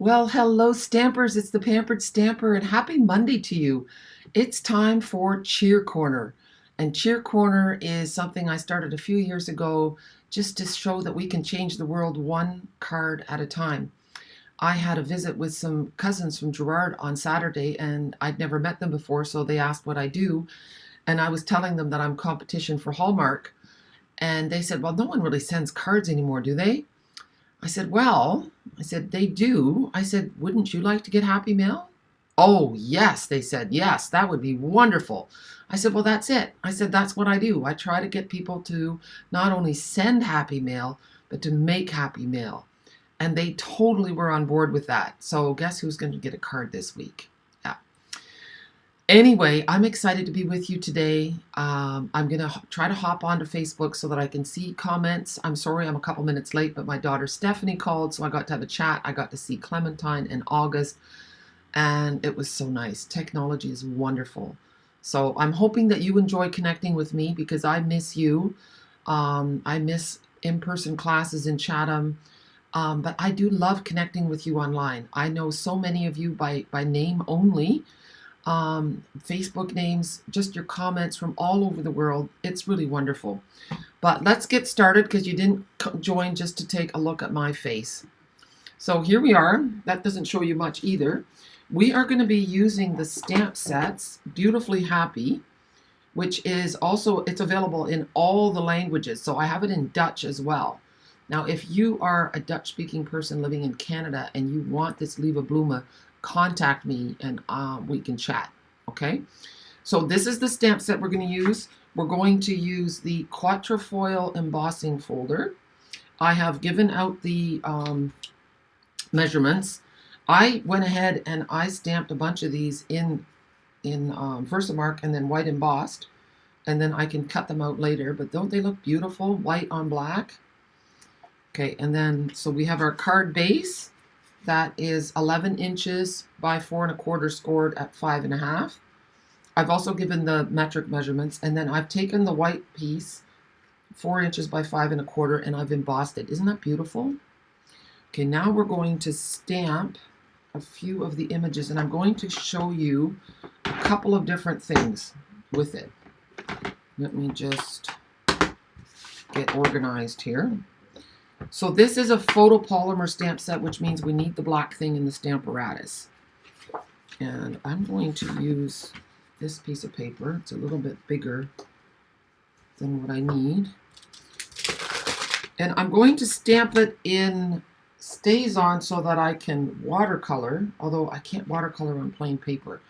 Well, hello, Stampers. It's the Pampered Stamper, and happy Monday to you. It's time for Cheer Corner. And Cheer Corner is something I started a few years ago just to show that we can change the world one card at a time. I had a visit with some cousins from Gerard on Saturday, and I'd never met them before, so they asked what I do. And I was telling them that I'm competition for Hallmark. And they said, well, no one really sends cards anymore, do they? I said, well, I said, they do. I said, wouldn't you like to get Happy Mail? Oh, yes, they said, yes, that would be wonderful. I said, well, that's it. I said, that's what I do. I try to get people to not only send Happy Mail, but to make Happy Mail. And they totally were on board with that. So guess who's going to get a card this week? Yeah. Anyway, I'm excited to be with you today. I'm going to try to hop onto Facebook so that I can see comments. I'm sorry I'm a couple minutes late, but my daughter Stephanie called, so I got to have a chat. I got to see Clementine in August, and it was so nice. Technology is wonderful. So I'm hoping that you enjoy connecting with me because I miss you. I miss in-person classes in Chatham. But I do love connecting with you online. I know so many of you by name only, Facebook names, just your comments from all over the world. It's really wonderful. But let's get started because you didn't join just to take a look at my face. So here we are. That doesn't show you much either. We are going to be using the stamp sets, Beautifully Happy, which is also, it's available in all the languages. So I have it in Dutch as well. Now, if you are a Dutch-speaking person living in Canada and you want this Lieve Bloemen, contact me and we can chat, okay? So this is the stamp set we're going to use. We're going to use the Quatrefoil embossing folder. I have given out the measurements. I went ahead and I stamped a bunch of these in Versamark and then white embossed, and then I can cut them out later. But don't they look beautiful, white on black? Okay, and then so we have our card base. That is 11 inches by 4¼ scored at 5½. I've also given the metric measurements, and then I've taken the white piece, 4 inches by 5¼ and I've embossed it. Isn't that beautiful? Okay, now we're going to stamp a few of the images, and I'm going to show you a couple of different things with it. Let me just get organized here. So this is a photopolymer stamp set, which means we need the black thing in the Stamparatus. And I'm going to use this piece of paper. It's a little bit bigger than what I need. And I'm going to stamp it in StazOn so that I can watercolor, although I can't watercolor on plain paper.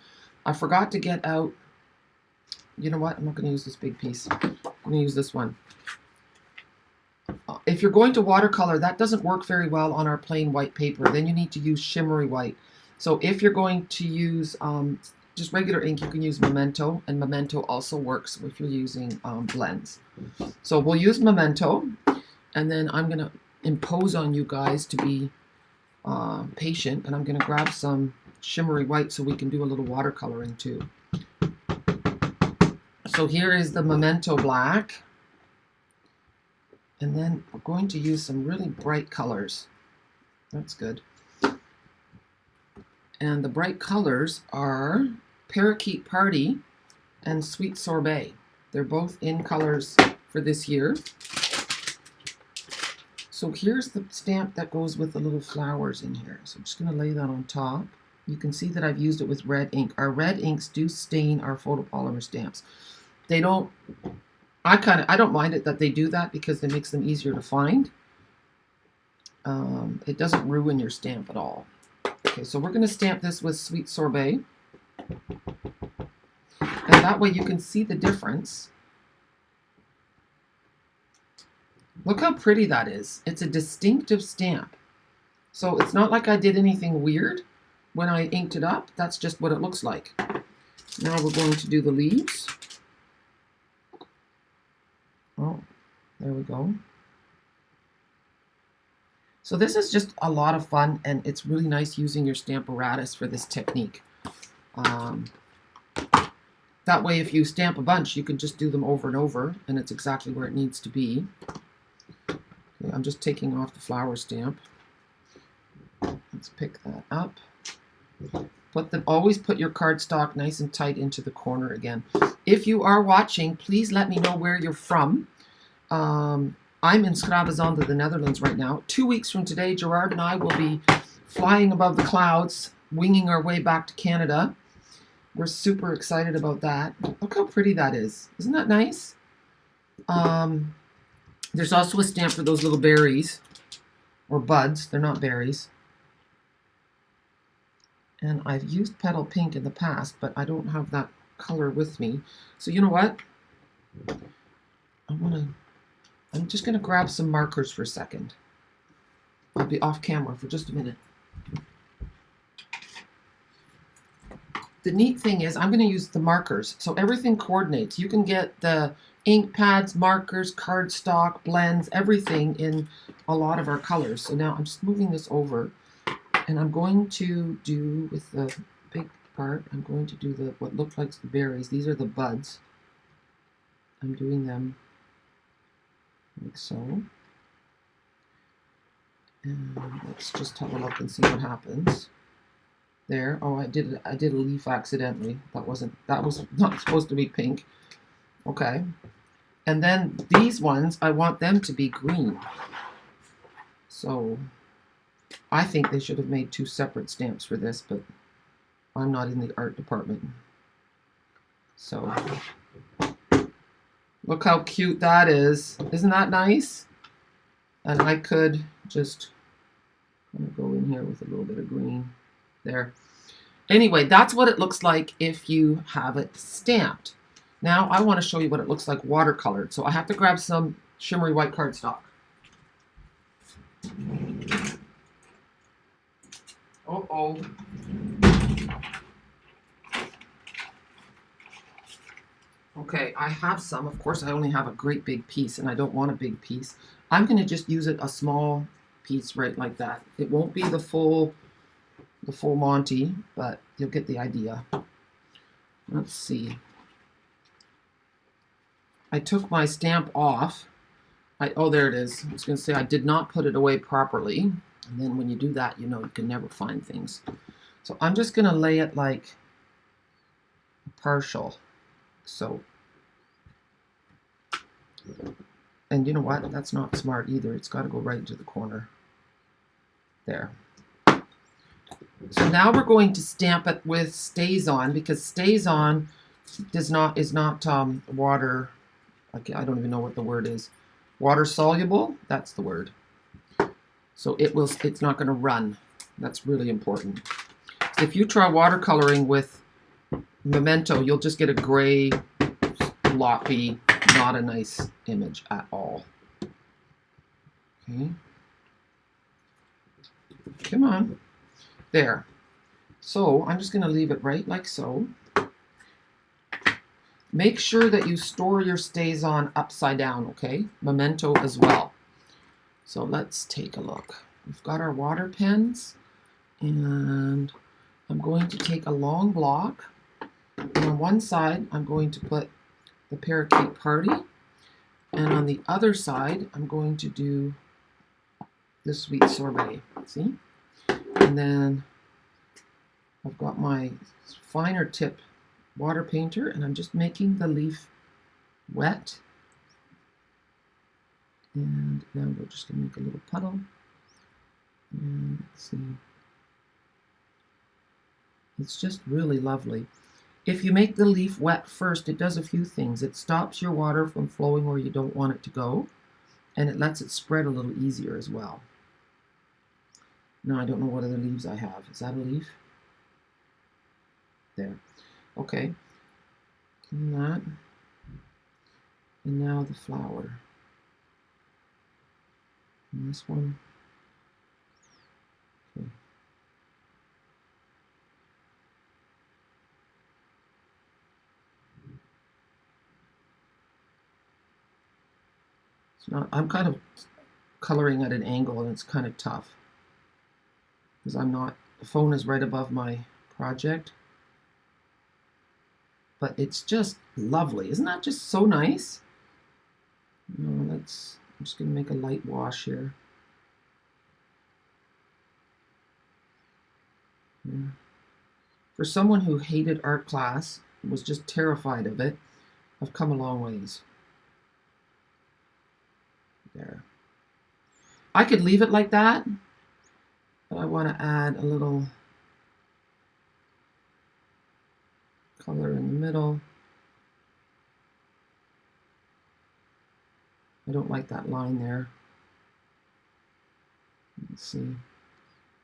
I forgot to get out, you know what, I'm not going to use this big piece. I'm going to use this one. If you're going to watercolor, that doesn't work very well on our plain white paper. Then you need to use shimmery white. So if you're going to use just regular ink, you can use Memento, and Memento also works if you're using blends. So we'll use Memento, and then I'm going to impose on you guys to be patient, and I'm going to grab some shimmery white so we can do a little watercoloring too. So here is the Memento black. And then we're going to use some really bright colors. That's good. And the bright colors are Parakeet Party and Sweet Sorbet. They're both in colors for this year. So here's the stamp that goes with the little flowers in here. So I'm just going to lay that on top. You can see that I've used it with red ink. Our red inks do stain our photopolymer stamps. They don't... I don't mind it that they do that because it makes them easier to find. It doesn't ruin your stamp at all. Okay, so we're going to stamp this with Sweet Sorbet. And that way you can see the difference. Look how pretty that is. It's a distinctive stamp. So it's not like I did anything weird when I inked it up. That's just what it looks like. Now we're going to do the leaves. Oh, there we go. So this is just a lot of fun, and it's really nice using your Stamparatus for this technique. That way, if you stamp a bunch, you can just do them over and over, and it's exactly where it needs to be. Okay, I'm just taking off the flower stamp. Let's pick that up. Always put your cardstock nice and tight into the corner again. If you are watching, please let me know where you're from. I'm in Schravenzande, the Netherlands right now. 2 weeks from today, Gerard and I will be flying above the clouds, winging our way back to Canada. We're super excited about that. Look how pretty that is. Isn't that nice? There's also a stamp for those little berries, or buds. They're not berries. And I've used Petal Pink in the past, but I don't have that color with me. So you know what? I'm just going to grab some markers for a second. I'll be off camera for just a minute. The neat thing is I'm going to use the markers, so everything coordinates. You can get the ink pads, markers, cardstock, blends, everything in a lot of our colors. So now I'm just moving this over, and I'm going to do, with the big part, I'm going to do what looks like the berries. These are the buds. I'm doing them like so. And let's just have a look and see what happens. There. Oh, I did a leaf accidentally. That was not supposed to be pink. Okay. And then these ones, I want them to be green. So I think they should have made 2 separate stamps for this, but I'm not in the art department. So look how cute that is. Isn't that nice? And I could just, I'm going to go in here with a little bit of green. There. Anyway, that's what it looks like if you have it stamped. Now I want to show you what it looks like watercolored. So I have to grab some shimmery white cardstock. Uh-oh. Okay, I have some. Of course, I only have a great big piece, and I don't want a big piece. I'm going to just use it a small piece right like that. It won't be the full Monty, but you'll get the idea. Let's see. I took my stamp off. Oh, there it is. I was going to say I did not put it away properly. And then when you do that, you know you can never find things. So I'm just going to lay it like partial. So, and you know what? That's not smart either. It's got to go right into the corner. There. So now we're going to stamp it with StazOn, because StazOn is not water. I don't even know what the word is. Water soluble. That's the word. So it's not going to run. That's really important. If you try watercoloring with Memento, you'll just get a gray, floppy, not a nice image at all. Okay. Come on. There. So I'm just going to leave it right like so. Make sure that you store your StazOn upside down, okay? Memento as well. So let's take a look. We've got our water pens, and I'm going to take a long block, and on one side I'm going to put the Parakeet Party, and on the other side I'm going to do the Sweet Sorbet. See? And then I've got my finer tip water painter, and I'm just making the leaf wet. And now we're just going to make a little puddle. And let's see. It's just really lovely. If you make the leaf wet first, it does a few things. It stops your water from flowing where you don't want it to go, and it lets it spread a little easier as well. Now I don't know what other leaves I have. Is that a leaf? There. Okay. And that. And now the flower. And this one. Okay. It's not, I'm kind of coloring at an angle, and it's kind of tough because the phone is right above my project. But it's just lovely. Isn't that just so nice? No, I'm just going to make a light wash here. For someone who hated art class, was just terrified of it, I've come a long ways. There. I could leave it like that, but I want to add a little color in the middle. I don't like that line there. Let's see.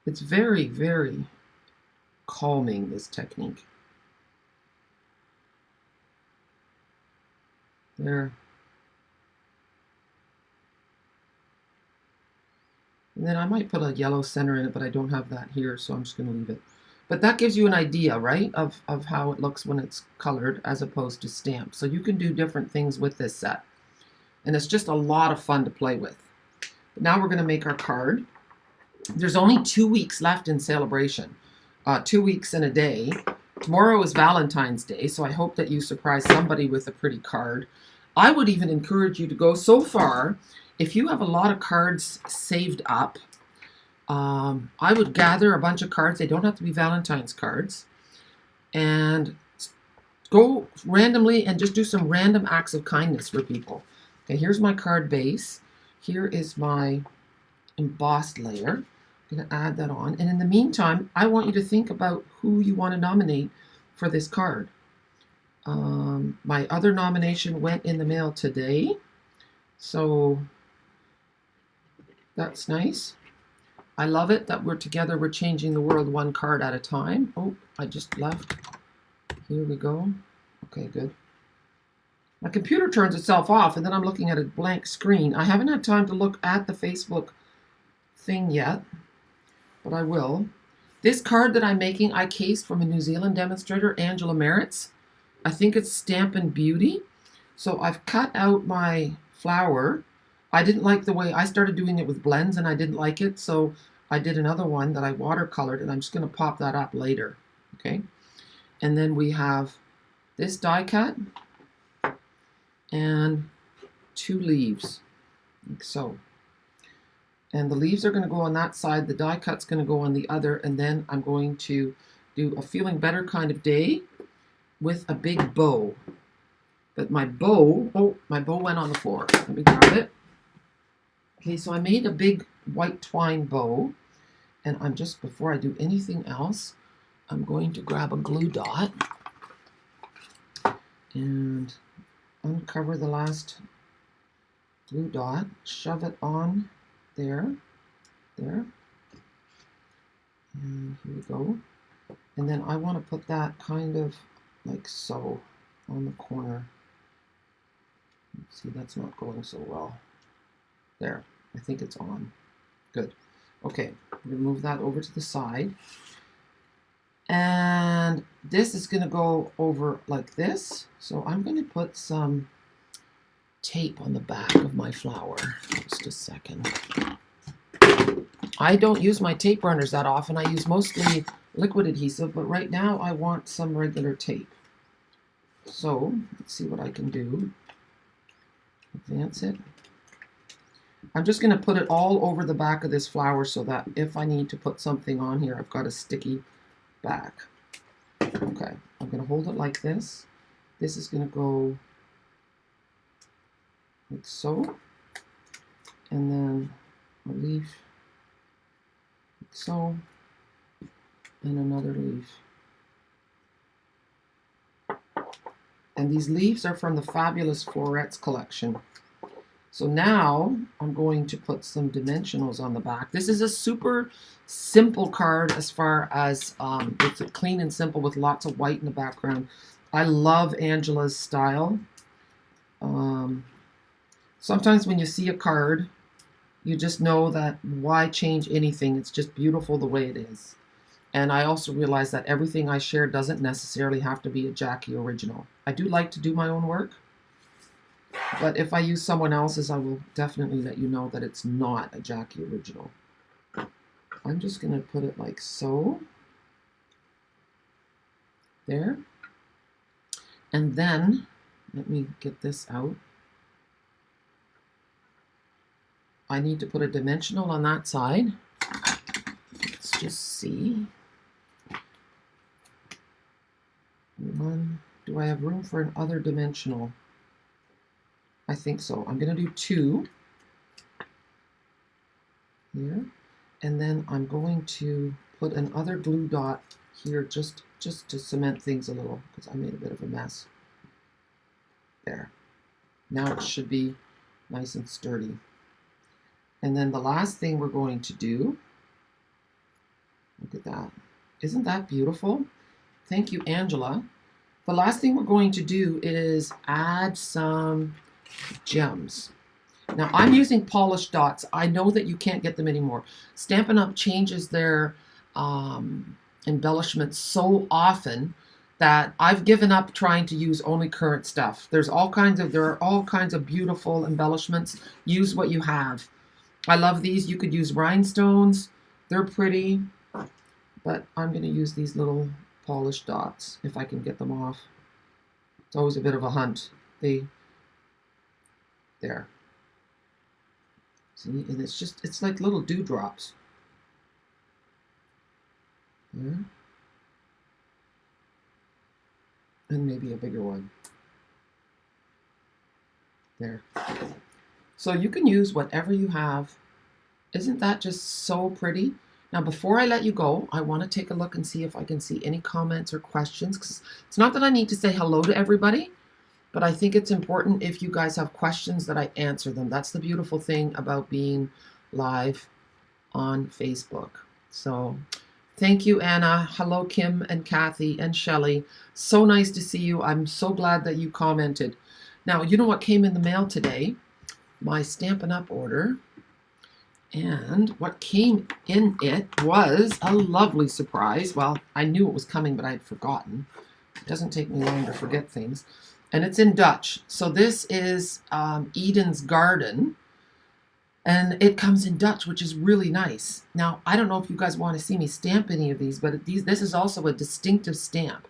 It's very, very calming, this technique. There. And then I might put a yellow center in it, but I don't have that here, so I'm just going to leave it. But that gives you an idea, right, of how it looks when it's colored as opposed to stamped. So you can do different things with this set. And it's just a lot of fun to play with. But now we're going to make our card. There's only 2 weeks left in celebration. 2 weeks and a day. Tomorrow is Valentine's Day, so I hope that you surprise somebody with a pretty card. I would even encourage you to go so far. If you have a lot of cards saved up, I would gather a bunch of cards. They don't have to be Valentine's cards. And go randomly and just do some random acts of kindness for people. Okay, here's my card base. Here is my embossed layer. I'm going to add that on. And in the meantime, I want you to think about who you want to nominate for this card. My other nomination went in the mail today. So that's nice. I love it that we're together. We're changing the world one card at a time. Oh, I just left. Here we go. Okay, good. My computer turns itself off, and then I'm looking at a blank screen. I haven't had time to look at the Facebook thing yet, but I will. This card that I'm making, I cased from a New Zealand demonstrator, Angela Merritts. I think it's Stampin' Beauty. So I've cut out my flower. I didn't like the way I started doing it with blends, and I didn't like it, so I did another one that I watercolored, and I'm just going to pop that up later. Okay, and then we have this die cut and 2 leaves, like so. And the leaves are going to go on that side, the die cut's going to go on the other, and then I'm going to do a feeling better kind of day with a big bow. But my bow, oh, my bow went on the floor. Let me grab it. Okay, so I made a big white twine bow, and I'm just, before I do anything else, I'm going to grab a glue dot and uncover the last glue dot, shove it on there, and here we go. And then I want to put that kind of like so on the corner. Let's see, that's not going so well. There, I think it's on. Good. Okay, I'm going to move that over to the side. And this is going to go over like this. So I'm going to put some tape on the back of my flower. Just a second. I don't use my tape runners that often. I use mostly liquid adhesive, but right now I want some regular tape. So let's see what I can do. Advance it. I'm just going to put it all over the back of this flower so that if I need to put something on here, I've got a sticky back. Okay, I'm going to hold it like this. This is going to go like so. And then a leaf like so. And another leaf. And these leaves are from the Fabulous Florets collection. So now I'm going to put some dimensionals on the back. This is a super simple card as far as it's clean and simple with lots of white in the background. I love Angela's style. Sometimes when you see a card, you just know that why change anything? It's just beautiful the way it is. And I also realize that everything I share doesn't necessarily have to be a Jackie original. I do like to do my own work. But if I use someone else's, I will definitely let you know that it's not a Jackie original. I'm just going to put it like so. There. And then, let me get this out. I need to put a dimensional on that side. Let's just see. Do I have room for an other dimensional? I think so. I'm going to do 2 here. And then I'm going to put another glue dot here just to cement things a little, because I made a bit of a mess. There. Now it should be nice and sturdy. And then the last thing we're going to do, look at that. Isn't that beautiful? Thank you, Angela. The last thing we're going to do is add some gems. Now I'm using polished dots. I know that you can't get them anymore. Stampin' Up! Changes their embellishments so often that I've given up trying to use only current stuff. There are all kinds of beautiful embellishments. Use what you have. I love these. You could use rhinestones. They're pretty, but I'm going to use these little polished dots if I can get them off. It's always a bit of a hunt. There. See, and it's like little dewdrops. Yeah. And maybe a bigger one. There. So you can use whatever you have. Isn't that just so pretty? Now, before I let you go, I want to take a look and see if I can see any comments or questions. 'Cause it's not that I need to say hello to everybody, but I think it's important if you guys have questions that I answer them. That's the beautiful thing about being live on Facebook. So thank you, Anna. Hello, Kim and Kathy and Shelley. So nice to see you. I'm so glad that you commented. Now, you know what came in the mail today? My Stampin' Up! Order. And what came in it was a lovely surprise. Well, I knew it was coming, but I had forgotten. It doesn't take me long to forget things. And it's in Dutch. So this is Eden's Garden. And it comes in Dutch, which is really nice. Now, I don't know if you guys want to see me stamp any of these, but this is also a distinctive stamp.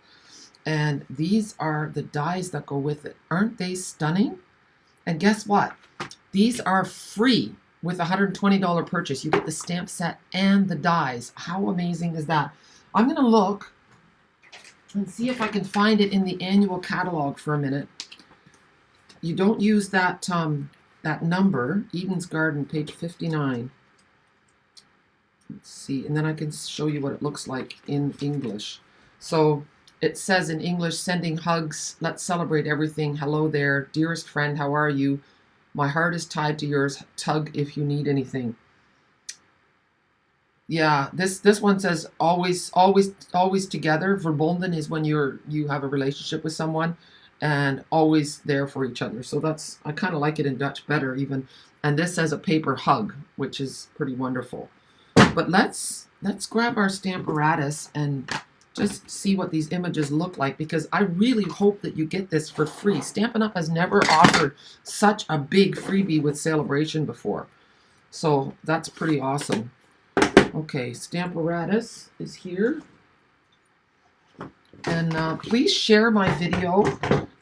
And these are the dies that go with it. Aren't they stunning? And guess what? These are free with a $120 purchase. You get the stamp set and the dies. How amazing is that? I'm going to look and see if I can find it in the annual catalog for a minute. You don't use that that number, Eden's Garden, page 59. Let's see, and then I can show you what it looks like in English. So it says in English, sending hugs, let's celebrate everything. Hello there, dearest friend, how are you? My heart is tied to yours. Tug if you need anything. Yeah, this one says always together. Verbonden is when you have a relationship with someone, and always there for each other. So I kind of like it in Dutch better even. And this says a paper hug, which is pretty wonderful. But let's grab our Stamparatus and just see what these images look like, because I really hope that you get this for free. Stampin' Up! Has never offered such a big freebie with Celebration before. So that's pretty awesome. Okay, Stamparatus is here. And please share my video.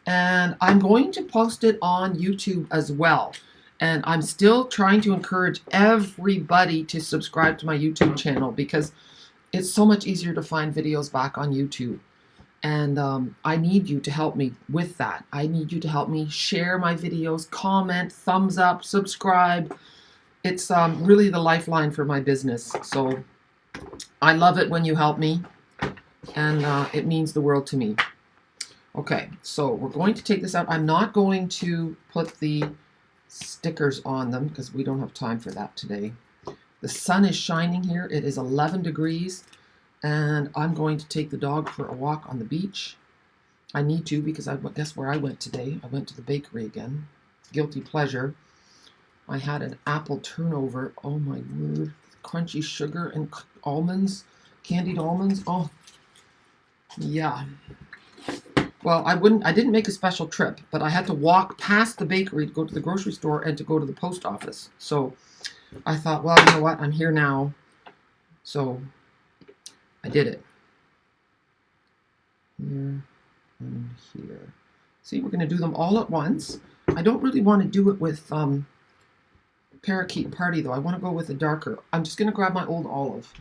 And I'm going to post it on YouTube as well. And I'm still trying to encourage everybody to subscribe to my YouTube channel, because it's so much easier to find videos back on YouTube. And I need you to help me with that. I need you to help me share my videos, comment, thumbs up, subscribe. It's really the lifeline for my business. So I love it when you help me. And it means the world to me. Okay, so we're going to take this out. I'm not going to put the stickers on them because we don't have time for that today. The sun is shining here. It is 11 degrees, and I'm going to take the dog for a walk on the beach. I need to, because guess where I went today? I went to the bakery again. Guilty pleasure. I had an apple turnover. Oh my word. Crunchy sugar and almonds, candied almonds. Oh, yeah. Well, I didn't make a special trip, but I had to walk past the bakery to go to the grocery store and to go to the post office. So I thought, well, you know what? I'm here now. So I did it. Here and here. See, we're going to do them all at once. I don't really want to do it with Parakeet Party, though. I want to go with a darker. I'm just going to grab my old olive.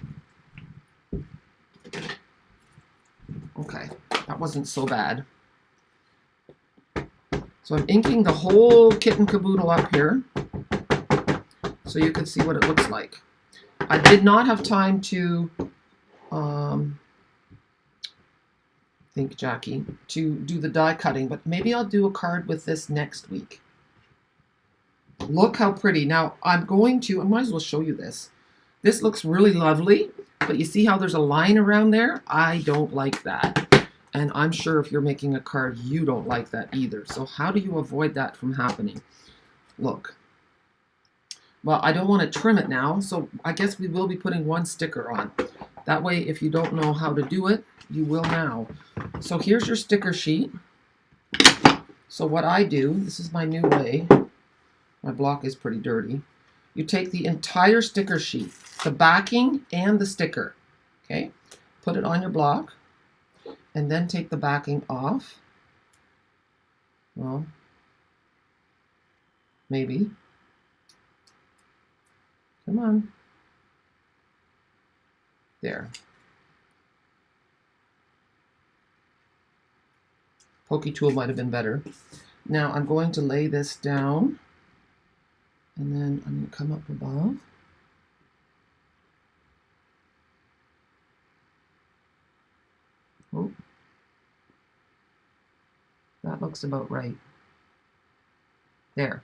Okay, that wasn't so bad. So I'm inking the whole kit and caboodle up here so you can see what it looks like. I did not have time to, think Jackie, to do the die cutting, but maybe I'll do a card with this next week. Look how pretty. Now I'm going to, I might as well show you this. This looks really lovely, but you see how there's a line around there? I don't like that. And I'm sure if you're making a card, you don't like that either. So how do you avoid that from happening? Look. Well, I don't want to trim it now, so I guess we will be putting one sticker on. That way, if you don't know how to do it, you will now. So here's your sticker sheet. So what I do, this is my new way. My block is pretty dirty. You take the entire sticker sheet, the backing and the sticker, okay? Put it on your block. And then take the backing off. Well, maybe. Come on. There. Pokey tool might have been better. Now I'm going to lay this down. And then I'm going to come up above. Oh. That looks about right. There.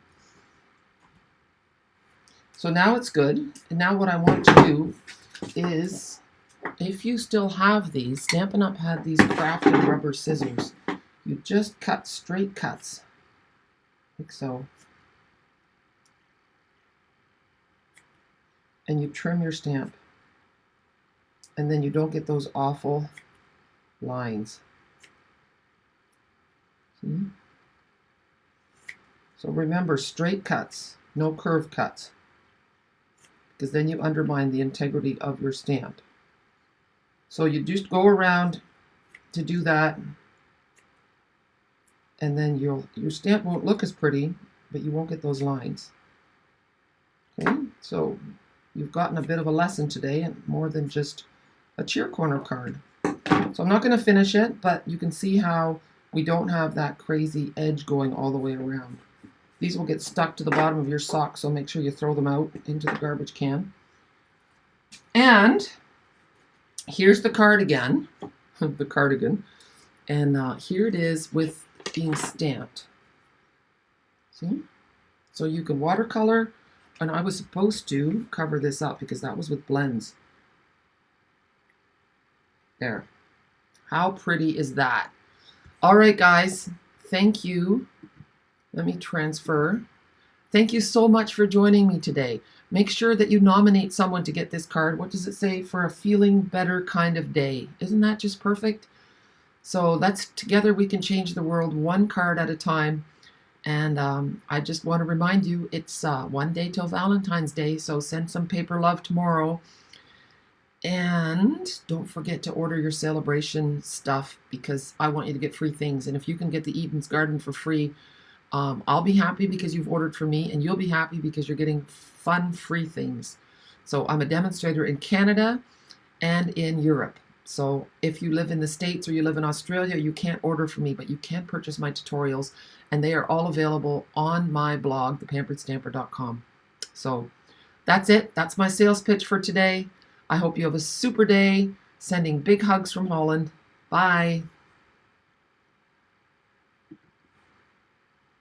So now it's good. And now what I want to do is, if you still have these, Stampin' Up! Had these crafted rubber scissors. You just cut straight cuts, like so. And you trim your stamp. And then you don't get those awful lines. See? So remember, straight cuts, no curved cuts, because then you undermine the integrity of your stamp. So you just go around to do that, and then your stamp won't look as pretty, but you won't get those lines. Okay, so you've gotten a bit of a lesson today, and more than just a cheer corner card. So I'm not going to finish it, but you can see how we don't have that crazy edge going all the way around. These will get stuck to the bottom of your sock, so make sure you throw them out into the garbage can. And here's the card again, the cardigan, and here it is with being stamped. See? So you can watercolor, and I was supposed to cover this up because that was with blends. There. How pretty is that? All right, guys, thank you. Let me transfer. Thank you so much for joining me today. Make sure that you nominate someone to get this card. What does it say? For a feeling better kind of day. Isn't that just perfect? So that's together we can change the world one card at a time. And I just want to remind you, it's one day till Valentine's Day, so send some paper love tomorrow. And don't forget to order your celebration stuff because I want you to get free things. And if you can get the Eden's Garden for free, I'll be happy because you've ordered from me, and you'll be happy because you're getting fun free things. So I'm a demonstrator in Canada and in Europe. So if you live in the States or you live in Australia, you can't order from me, but you can purchase my tutorials, and they are all available on my blog, thepamperedstamper.com. So that's it. That's my sales pitch for today. I hope you have a super day. Sending big hugs from Holland. Bye.